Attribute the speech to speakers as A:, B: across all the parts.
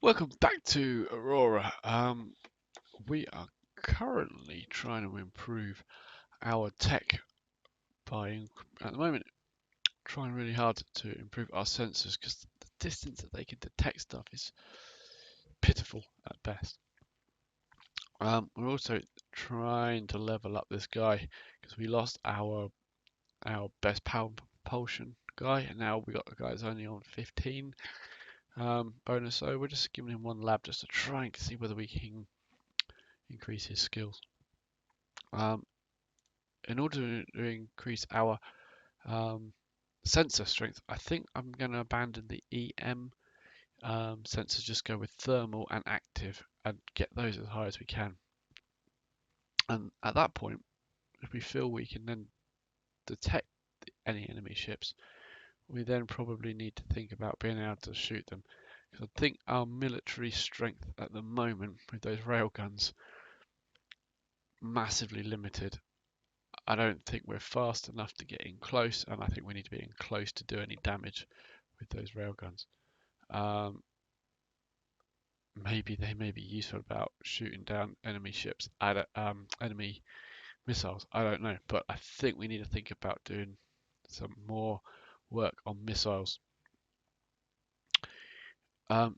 A: Welcome back to Aurora. We are currently trying to improve our tech at the moment, trying really hard to improve our sensors because the distance that they can detect stuff is pitiful at best. We're also trying to level up this guy because we lost our best power propulsion guy, and now we got a guy that's only on 15 bonus. So we're just giving him one lab just to try and see whether we can increase his skills. In order to increase our sensor strength, I think I'm going to abandon the EM sensors, just go with thermal and active and get those as high as we can. And at that point, if we feel we can then detect any enemy ships, we then probably need to think about being able to shoot them. Because I think our military strength at the moment with those railguns massively limited. I don't think we're fast enough to get in close, and I think we need to be in close to do any damage with those railguns. Maybe they may be useful about shooting down enemy ships, enemy missiles. I don't know, but I think we need to think about doing some more work on missiles. To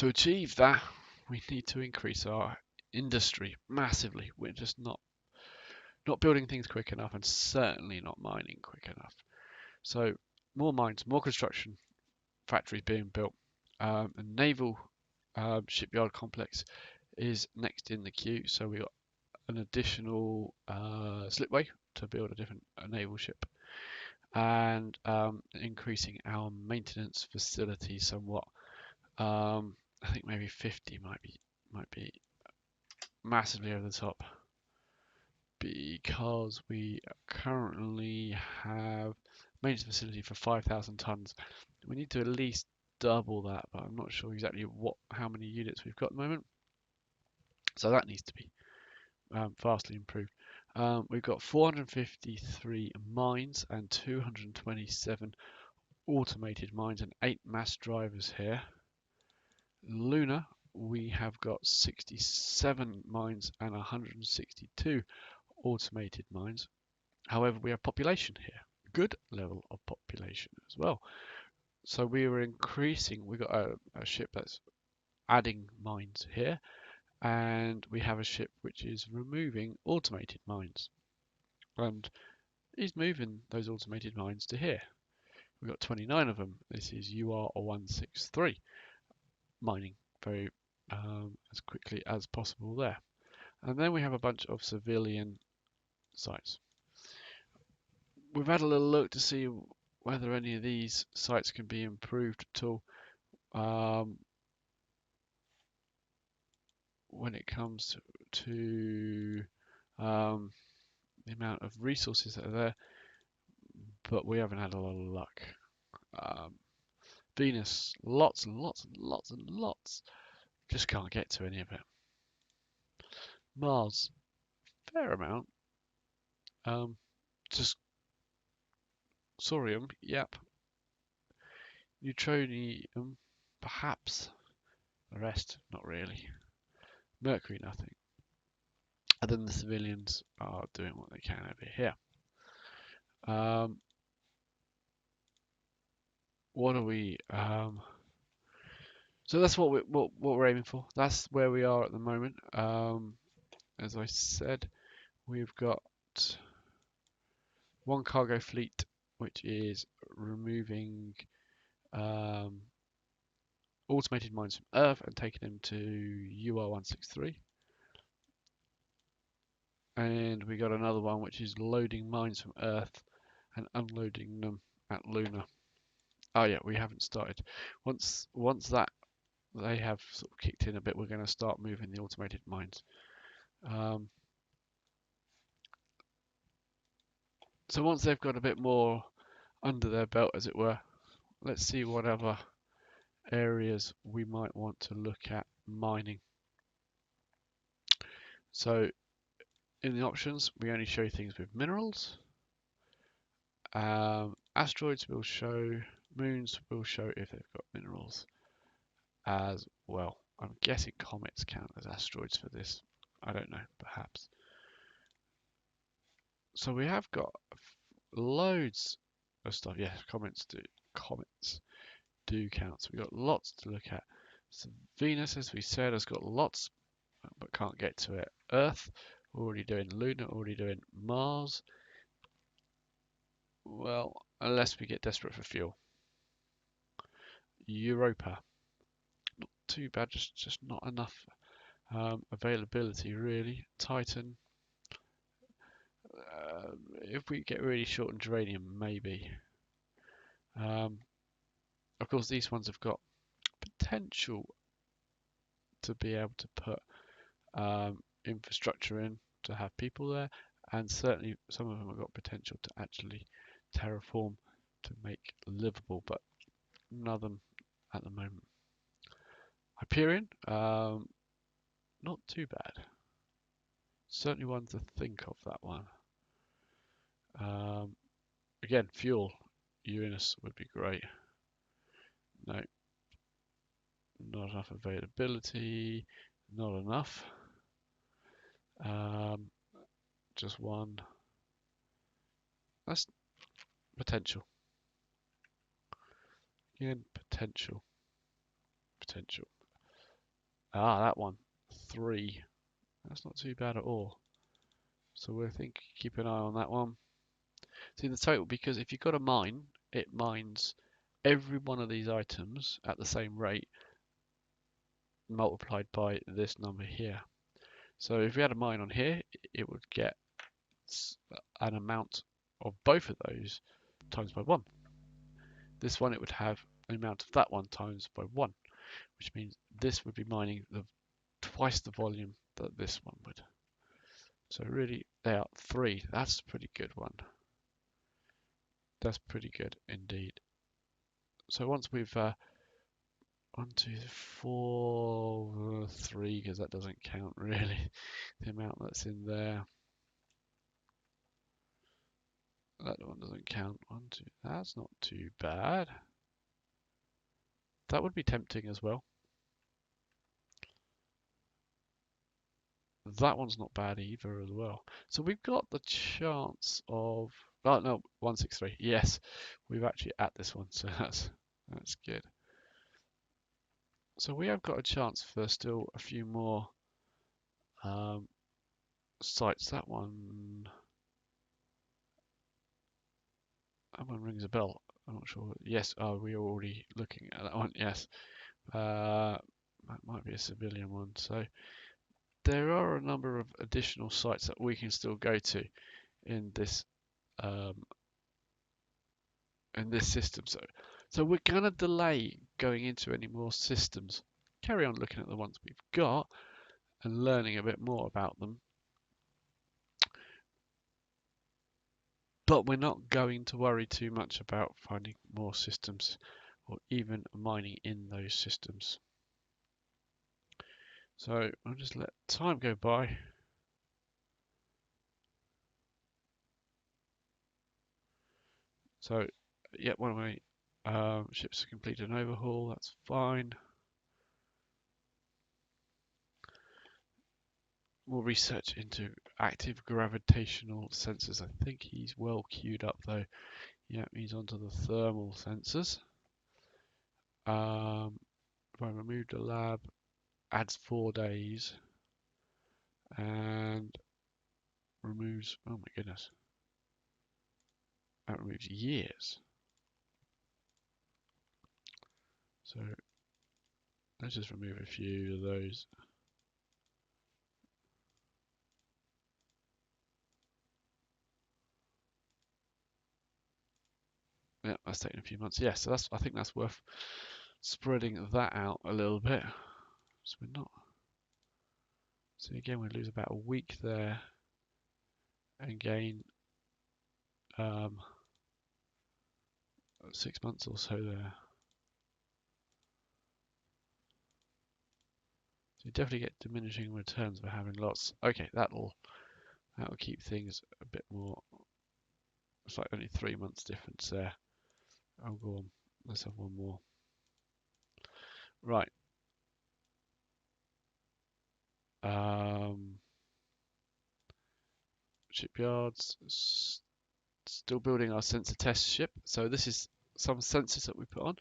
A: achieve that, we need to increase our industry massively. We're just not building things quick enough, and certainly not mining quick enough. So more mines, more construction factories being built. A naval shipyard complex is next in the queue. So we got an additional slipway to build a naval ship, and increasing our maintenance facility somewhat. I think maybe 50 might be massively over the top, because we currently have maintenance facility for 5,000 tons. We need to at least double that, but I'm not sure exactly how many units we've got at the moment. So that needs to be vastly improved. We've got 453 mines and 227 automated mines and 8 mass drivers here. Lunar, we have got 67 mines and 162 automated mines. However, we have population here, good level of population as well. So we were increasing, we got a ship that's adding mines here, and we have a ship which is removing automated mines, and is moving those automated mines to here. We've got 29 of them. This is UR163, mining very as quickly as possible there. And then we have a bunch of civilian sites. We've had a little look to see whether any of these sites can be improved at all. When it comes to the amount of resources that are there, but we haven't had a lot of luck. Venus, lots and lots and lots and lots. Just can't get to any of it. Mars, fair amount. Just Saurium, yep. Neutronium, perhaps. The rest, not really. Mercury, nothing. And then the civilians are doing what they can over here. What are we? So that's what we're aiming for. That's where we are at the moment. As I said, we've got one cargo fleet which is removing automated mines from Earth and taking them to UR163. And we got another one which is loading mines from Earth and unloading them at Luna. Oh yeah, we haven't started. Once that they have sort of kicked in a bit, we're going to start moving the automated mines. So once they've got a bit more under their belt, as it were, let's see what other areas we might want to look at mining. So in the options, we only show things with minerals. Asteroids will show, moons will show if they've got minerals. as well. I'm guessing comets count as asteroids for this. I don't know, perhaps. So we have got loads of stuff. Yeah, comets do count. So we've got lots to look at. So Venus, as we said, has got lots, but can't get to it. Earth, already doing. Luna, already doing. Mars, well, unless we get desperate for fuel. Europa, not too bad, just not enough availability really. Titan, if we get really short on geranium, maybe. Of course, these ones have got potential to be able to put infrastructure in to have people there, and certainly some of them have got potential to actually terraform to make livable, but none of them at the moment. Hyperion, not too bad. Certainly one to think of, that one. Again, fuel, Uranus would be great. No, not enough availability, not enough. Just one. That's potential. Again, potential. Potential. Ah, that one. 3. That's not too bad at all. So we'll keep an eye on that one. See the total, because if you've got a mine, it mines every one of these items at the same rate multiplied by this number here. So if we had a mine on here, it would get an amount of both of those times by 1. This one, it would have an amount of that one times by 1, which means this would be mining twice the volume that this one would. So really, they are 3. That's a pretty good one. That's pretty good indeed. So once we've 1, 2, 4, 3, because that doesn't count really, the amount that's in there. That one doesn't count. 1, 2. That's not too bad. That would be tempting as well. That one's not bad either as well. So we've got the chance of... Oh, no, 163. Yes, we've actually at this one, so that's good. So we have got a chance for still a few more sites. That one rings a bell. I'm not sure. Yes, we are already looking at that one. Yes, that might be a civilian one. So there are a number of additional sites that we can still go to in this system. So we're gonna delay going into any more systems. Carry on looking at the ones we've got and learning a bit more about them. But we're not going to worry too much about finding more systems or even mining in those systems. So I'll just let time go by. So, yeah, one of my ships completed an overhaul. That's fine. More research into active gravitational sensors. I think he's well queued up though. Yeah, he's onto the thermal sensors. If I remove the lab, adds 4 days and removes, oh my goodness, that removes years. So let's just remove a few of those. Yeah, that's taken a few months. Yeah, so I think that's worth spreading that out a little bit. So we're not. So again, we lose about a week there and gain 6 months or so there. So you definitely get diminishing returns for having lots. Okay, that'll keep things a bit more. It's like only 3 months difference there. Oh, go on. Let's have one more. Right. Shipyards. Still building our sensor test ship. So this is some sensors that we put on.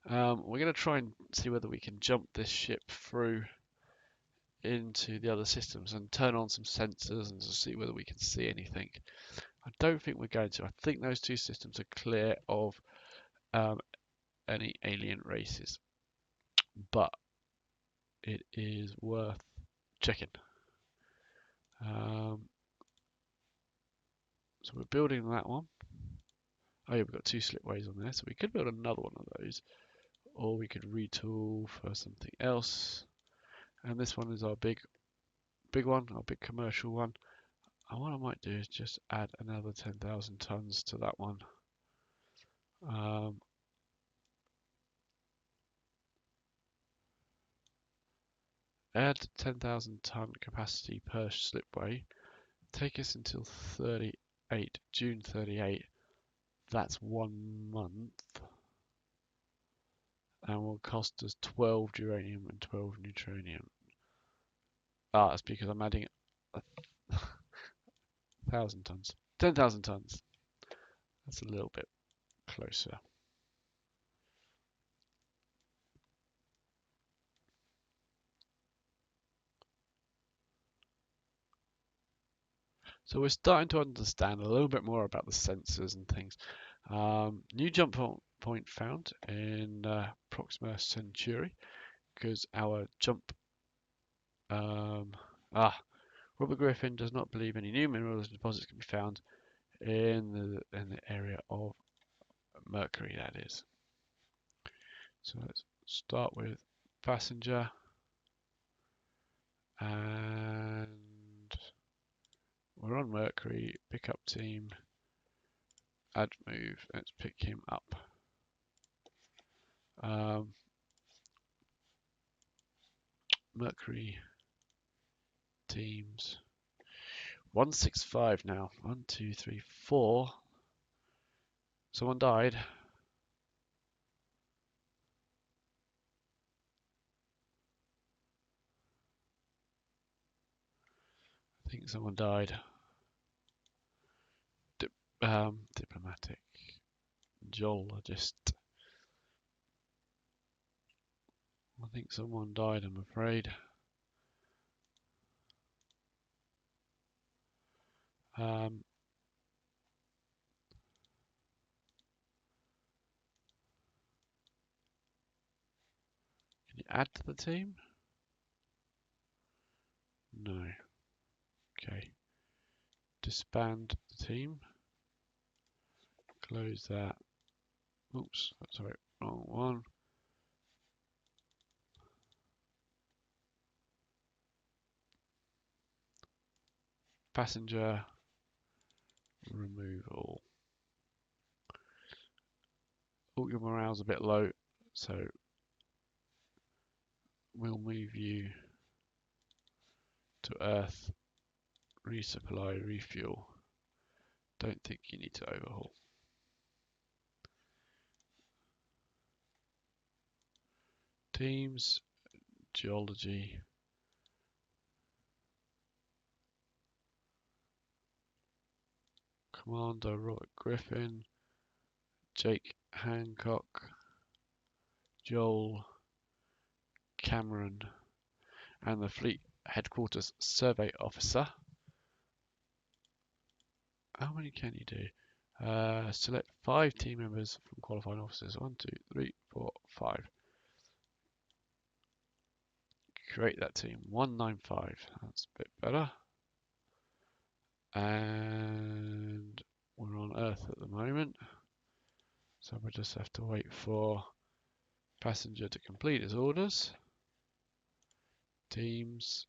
A: We're going to try and see whether we can jump this ship through into the other systems and turn on some sensors and to see whether we can see anything. I don't think we're going to. I think those two systems are clear of any alien races, but it is worth checking. So we're building that one. Oh yeah, we've got two slipways on there, so we could build another one of those, or we could retool for something else. And this one is our big one, our big commercial one. And what I might do is just add another 10,000 tons to that one. Add 10,000 ton capacity per slipway. Take us until 38, June 38. That's 1 month. And will cost us 12 uranium and 12 neutronium. Ah, that's because I'm adding 1,000 tons. 10,000 tons. That's a little bit closer. So we're starting to understand a little bit more about the sensors and things. New jump point found in Proxima Centauri, because our jump Robert Griffin does not believe any new minerals and deposits can be found in the area of Mercury, that is. So let's start with passenger, and we're on Mercury. Pick up team, add move. Let's pick him up. Mercury teams 165 now. 1, 2, 3, 4. Someone died. I think someone died. Diplomatic. Geologist. I think someone died, I'm afraid. Can you add to the team? No. Okay. Disband the team. Close that. Oops, sorry, wrong one. Passenger removal. Oh, your morale's a bit low, so we'll move you to Earth. Resupply, refuel. Don't think you need to overhaul. Teams, geology. Commander Robert Griffin, Jake Hancock, Joel Cameron, and the Fleet Headquarters Survey Officer. How many can you do? Select 5 team members from qualifying officers. 1, 2, 3, 4, 5. Create that team. 195. That's a bit better. And we're on Earth at the moment. So we just have to wait for passenger to complete his orders. Teams.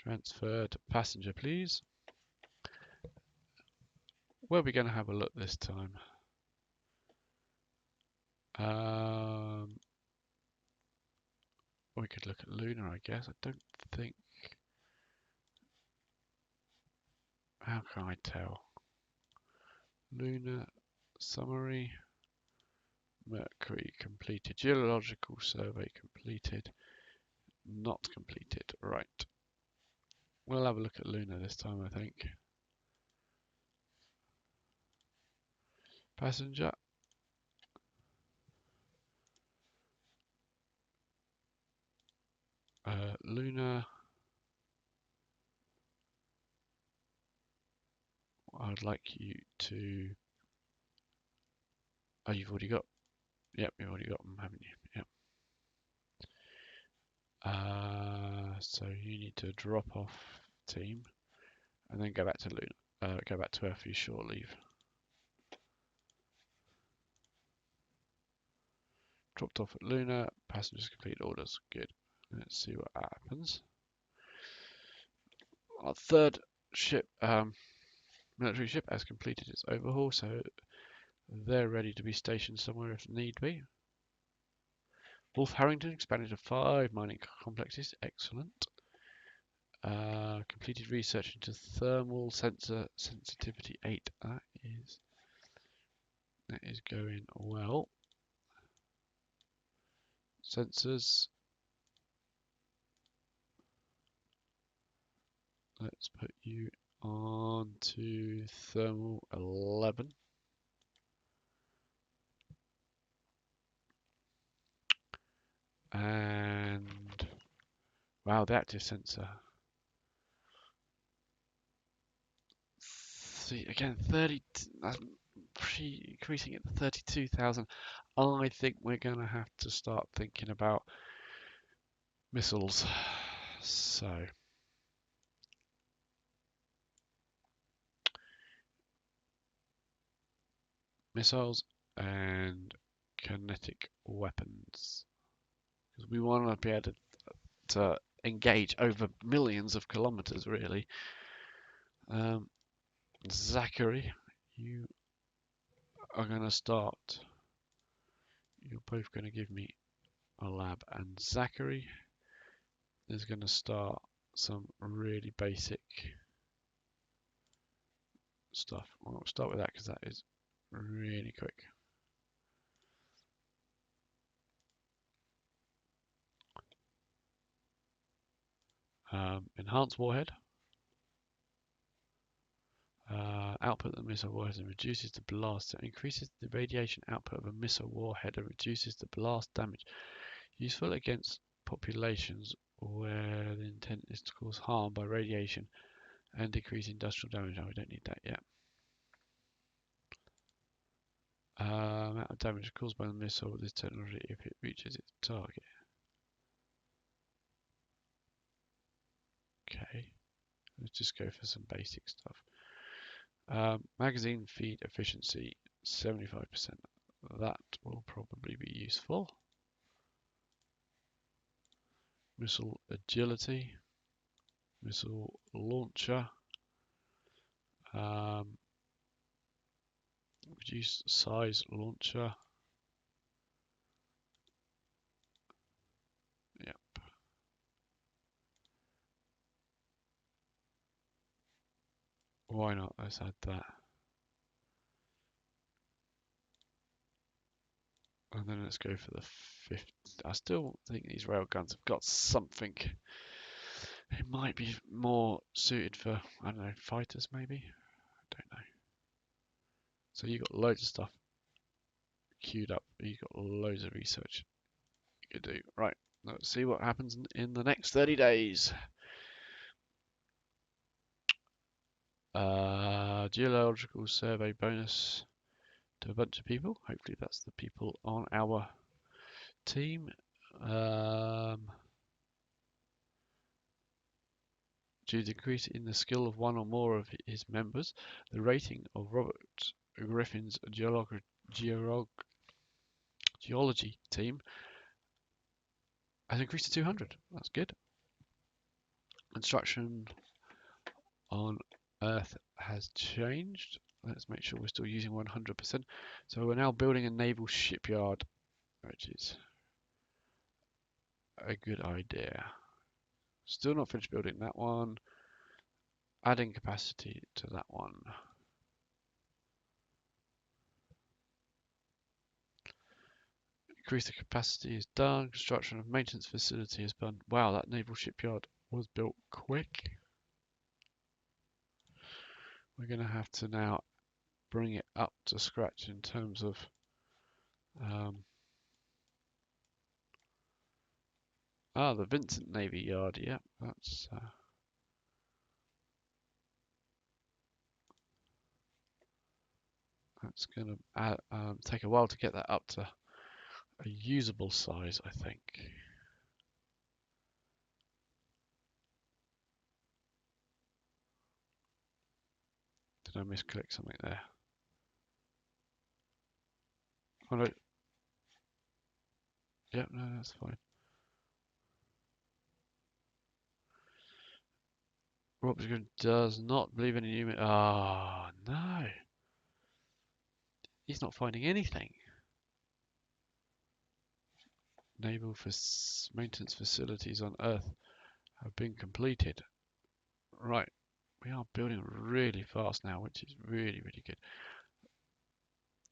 A: Transfer to passenger, please. Where are we going to have a look this time? We could look at lunar, I guess. I don't think. How can I tell? Lunar summary, Mercury completed. Geological survey completed. Not completed. Right. We'll have a look at Luna this time, I think. Passenger. Luna. I'd like you to. Oh, you've already got. Yep, you've already got them, haven't you? Yep. So you need to drop off team and then go back to Luna. Go back to Earth for your short leave. Dropped off at Luna. Passengers complete orders. Good. Let's see what happens. Our third ship, military ship, has completed its overhaul, so they're ready to be stationed somewhere if need be. Wolf Harrington expanded to 5 mining complexes. Excellent. Completed research into thermal sensor sensitivity 8. That is going well. Sensors. Let's put you on to thermal 11. And wow, the active sensor. See again, 30. Increasing it to 32,000. I think we're going to have to start thinking about missiles. So missiles and kinetic weapons, because we want to be able to engage over millions of kilometers, really. Zachary, you are going to start. You're both going to give me a lab, and Zachary is going to start some really basic stuff. We'll start with that because that is really quick. Enhanced warhead. Output of the missile warhead and reduces the blast. So it increases the radiation output of a missile warhead and reduces the blast damage. Useful against populations where the intent is to cause harm by radiation and decrease industrial damage. Oh, we don't need that yet. Amount of damage caused by the missile with this technology if it reaches its target. Okay, let's just go for some basic stuff. Magazine feed efficiency 75%. That will probably be useful. Missile agility, missile launcher, reduce size launcher. Yep. Why not? Let's add that. And then let's go for the 5th. I still think these railguns have got something. It might be more suited for, I don't know, fighters maybe? I don't know. So you've got loads of stuff queued up. You've got loads of research you could do. Right, let's see what happens in the next 30 days. Geological survey bonus to a bunch of people. Hopefully that's the people on our team. Due to the increase in the skill of one or more of his members, the rating of Robert Griffin's geology team has increased to 200. That's good. Construction on Earth has changed. Let's make sure we're still using 100%. So we're now building a naval shipyard, which is a good idea. Still not finished building that one. Adding capacity to that one. Increase the capacity is done. Construction of maintenance facility is done. Wow, that naval shipyard was built quick. We're going to have to now bring it up to scratch in terms of the Vincent Navy Yard. Yeah, that's going to take a while to get that up to a usable size, I think. Did I misclick something there? Oh no. Yep, no, that's fine. Robson does not believe in a human. Oh no, he's not finding anything. Naval maintenance facilities on Earth have been completed. Right, we are building really fast now, which is really, really good.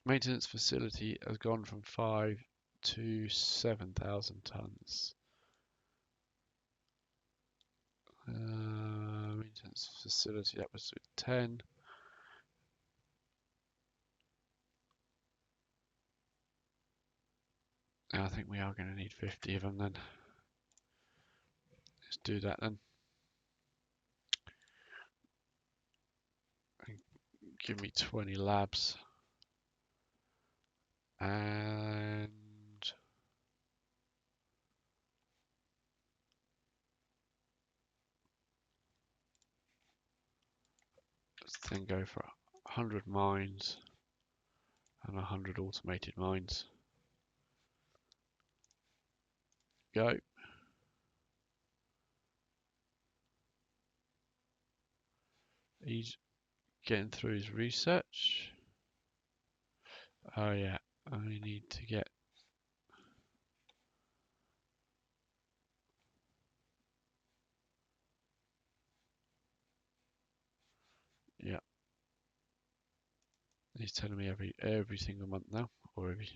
A: Maintenance facility has gone from 5 to 7,000 tons. Maintenance facility, that was 10. I think we are going to need 50 of them then. Let's do that then. Give me 20 labs. And let's then go for 100 mines and 100 automated mines. Go. He's getting through his research. Oh yeah, I need to get yeah. He's telling me every single month now, or every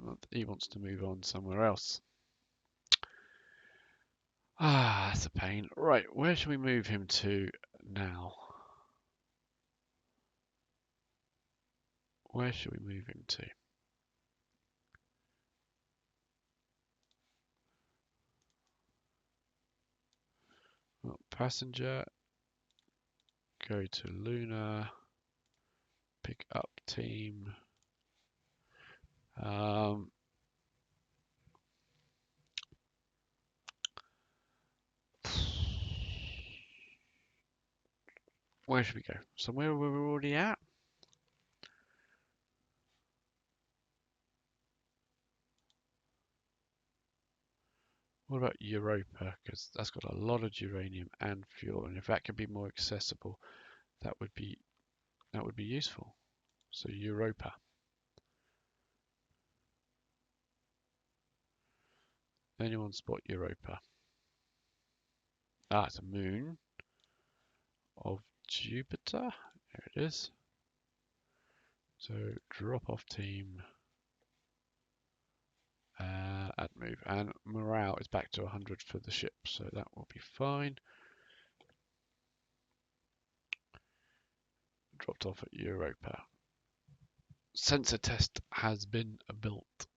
A: month. He wants to move on somewhere else. Ah, that's a pain. Right, where should we move him to now? Where should we move him to? Well, passenger. Go to Luna. Pick up team. Where should we go? Somewhere where we're already at? What about Europa? Because that's got a lot of uranium and fuel, and if that could be more accessible, that would be useful. So Europa. Anyone spot Europa? Ah, it's a moon of Jupiter. There it is. So drop off team. Add move, and morale is back to 100 for the ship, so that will be fine. Dropped off at Europa. Sensor test has been built.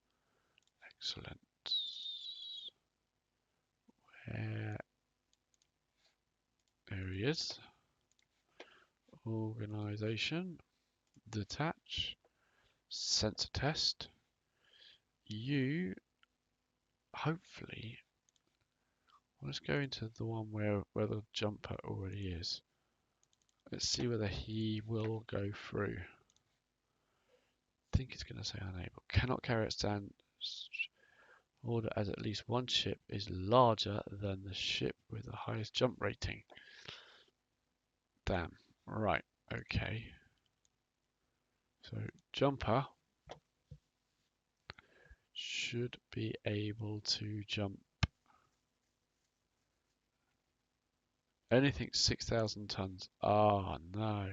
A: Excellent. There he is. Organization. Detach. Sensor test. You, hopefully, let's go into the one where the jumper already is. Let's see whether he will go through. I think it's going to say unable. Cannot carry out stand order as at least one ship is larger than the ship with the highest jump rating. Damn. Right. Okay. So jumper should be able to jump anything 6,000 tons. Oh no.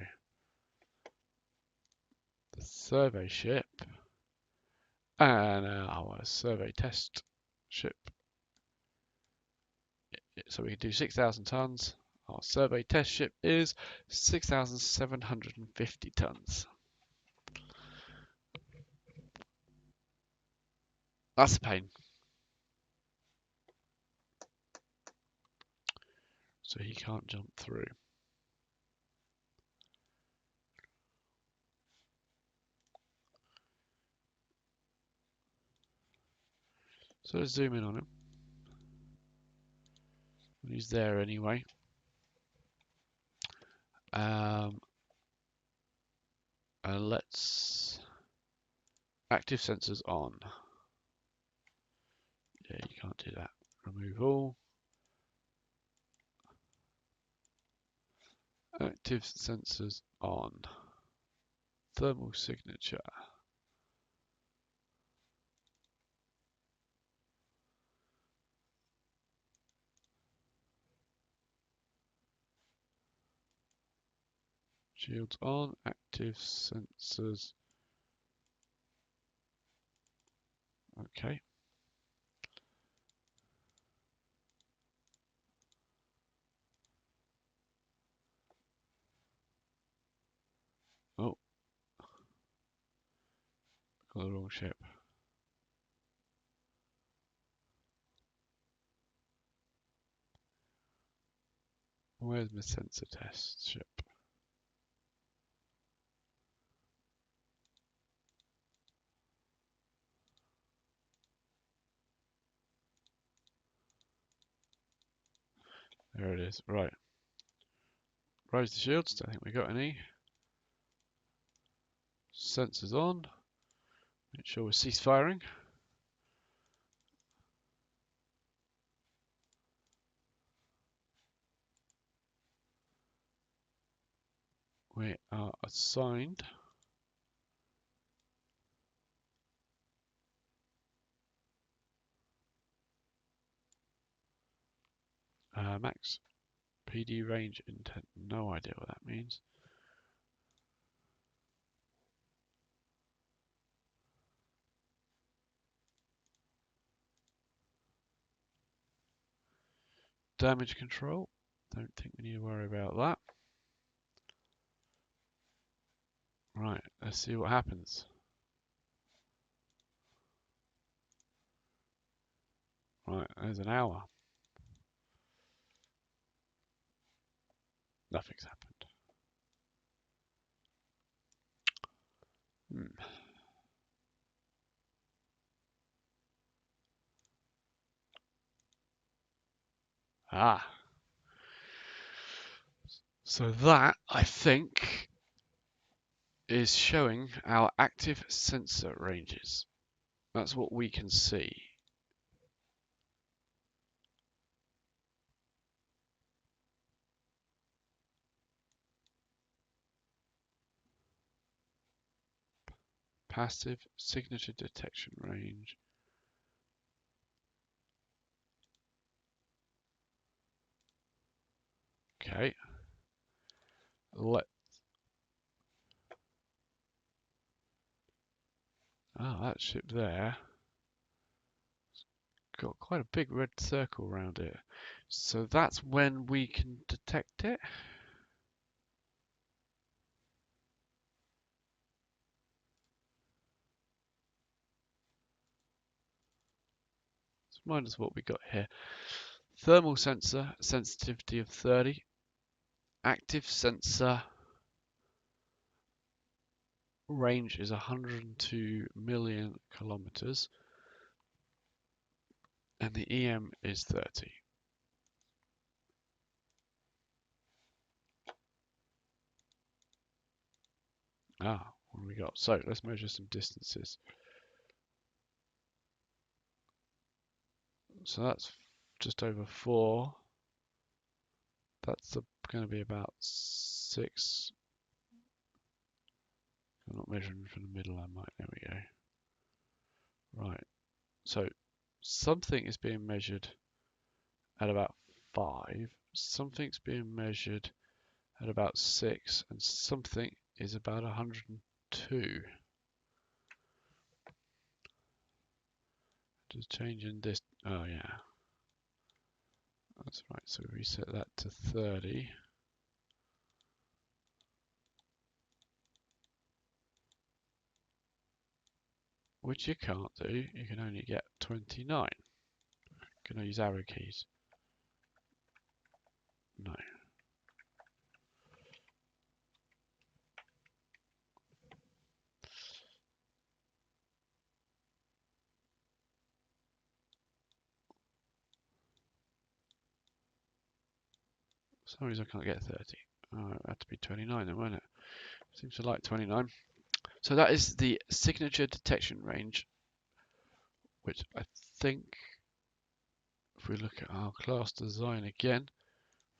A: The survey ship And our survey test ship. So we can do 6,000 tons. Our survey test ship is 6,750 tons. That's a pain. So he can't jump through. So let's zoom in on him. He's there anyway. And let's active sensors on. Yeah, you can't do that. Remove all. Active sensors on. Thermal signature. Shields on. Active sensors. Okay. Oh, got the wrong ship. Where's my sensor test ship? There it is. Right. Raise the shields. Don't think we got any. Sensors on. Make sure we cease firing. We are assigned max PD range intent. No idea what that means. Damage control. Don't think we need to worry about that. Right, let's see what happens. Right, there's an hour. Nothing's happened. Ah, so that, I think, is showing our active sensor ranges. That's what we can see. Passive signature detection range. Okay. That ship there got quite a big red circle around it. So that's when we can detect it. Let's remind us what we got here. Thermal sensor, sensitivity of 30. Active sensor range is 102 million kilometers. And the EM is 30. What have we got? So let's measure some distances. So that's just over 4. That's going to be about 6. I'm not measuring from the middle, I might. There we go. Right. So something is being measured at about 5. Something's being measured at about 6. And something is about 102. Does change in this? Oh yeah, that's right. So we set that to 30. Which you can't do. You can only get 29. Can I use arrow keys? No. For some reason I can't get 30. Oh, it had to be 29 then, won't it? Seems to like 29. So that is the signature detection range, which I think, if we look at our class design again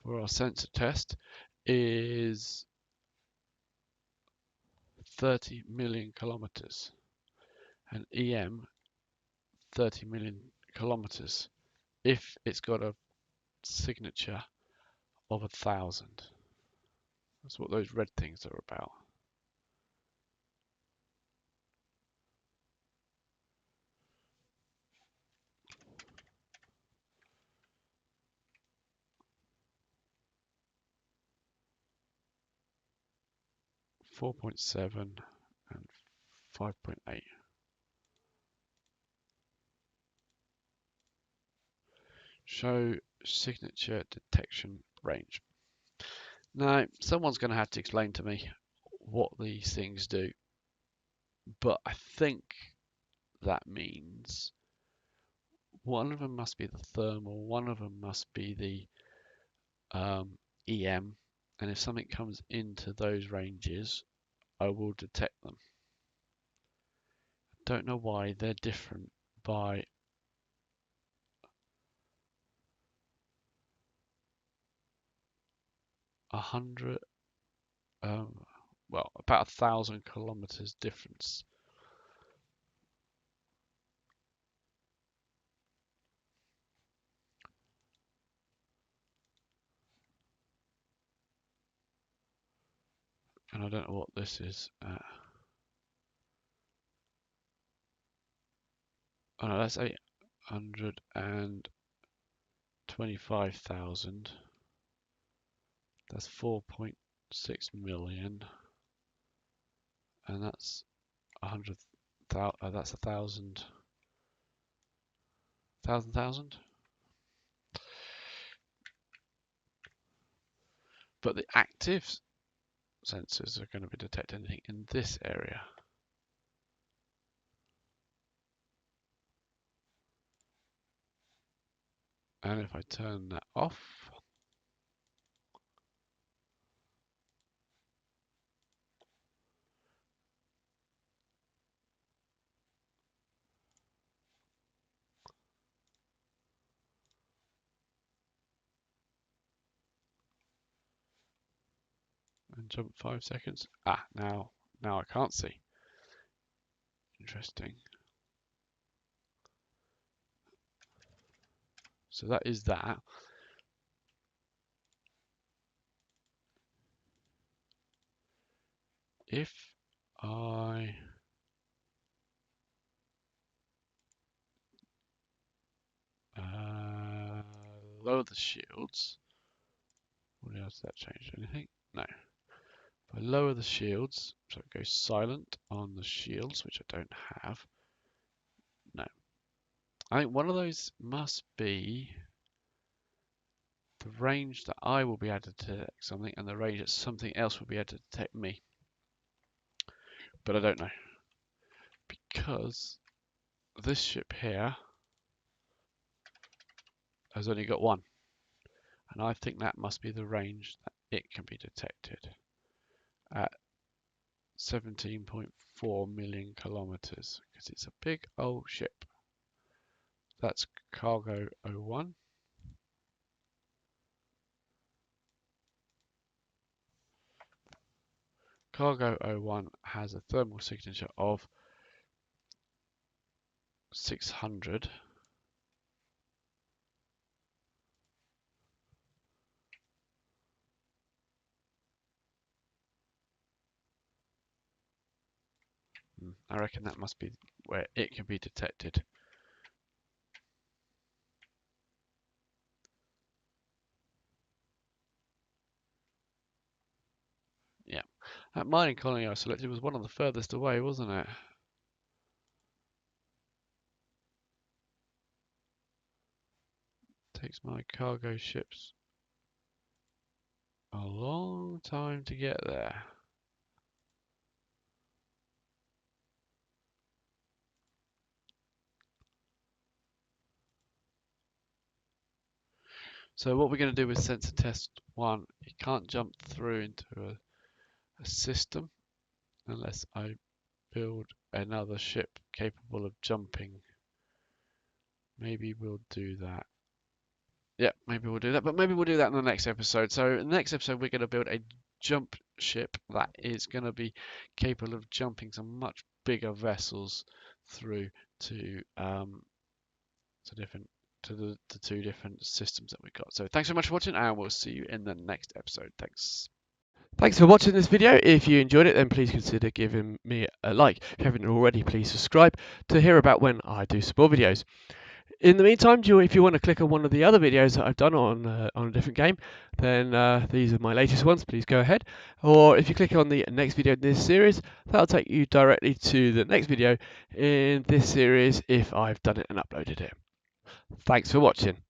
A: for our sensor test, is 30 million kilometers, and EM 30 million kilometers if it's got a signature of 1,000. That's what those red things are about. .7 and 5.8. Show signature detection range. Now, someone's going to have to explain to me what these things do, but I think that means one of them must be the thermal, one of them must be the EM, and if something comes into those ranges, I will detect them. Don't know why they're different by 100, well, about 1,000 kilometers difference. And I don't know what this is. Oh no, that's 825,000. That's 4.6 million. And that's 100,000. That's 1,000. 1,000,000. But the active sensors are going to be detecting anything in this area. And if I turn that off, and jump 5 seconds. Now I can't see. Interesting. So that is that. If I lower the shields, what else does that change? Anything? No. If I lower the shields, so it goes silent on the shields, which I don't have. No. I think one of those must be the range that I will be able to detect something and the range that something else will be able to detect me. But I don't know. Because this ship here has only got one. And I think that must be the range that it can be detected at 17.4 million kilometers, because it's a big old ship. That's Cargo 01. Cargo 01 has a thermal signature of 600. I reckon that must be where it can be detected. That mining colony I selected was one of the furthest away, wasn't it? Takes my cargo ships a long time to get there. So what we're going to do with sensor test 1, you can't jump through into a system unless I build another ship capable of jumping. Maybe we'll do that. Yeah, maybe we'll do that, but maybe we'll do that in the next episode. So in the next episode, we're going to build a jump ship that is going to be capable of jumping some much bigger vessels through to the two different systems that we've got. So thanks so much for watching, and we'll see you in the next episode. Thanks. Thanks for watching this video. If you enjoyed it, then please consider giving me a like. If you haven't already, please subscribe to hear about when I do some more videos. In the meantime, if you want to click on one of the other videos that I've done on a different game, then these are my latest ones. Please go ahead. Or if you click on the next video in this series, that'll take you directly to the next video in this series if I've done it and uploaded it. Thanks for watching.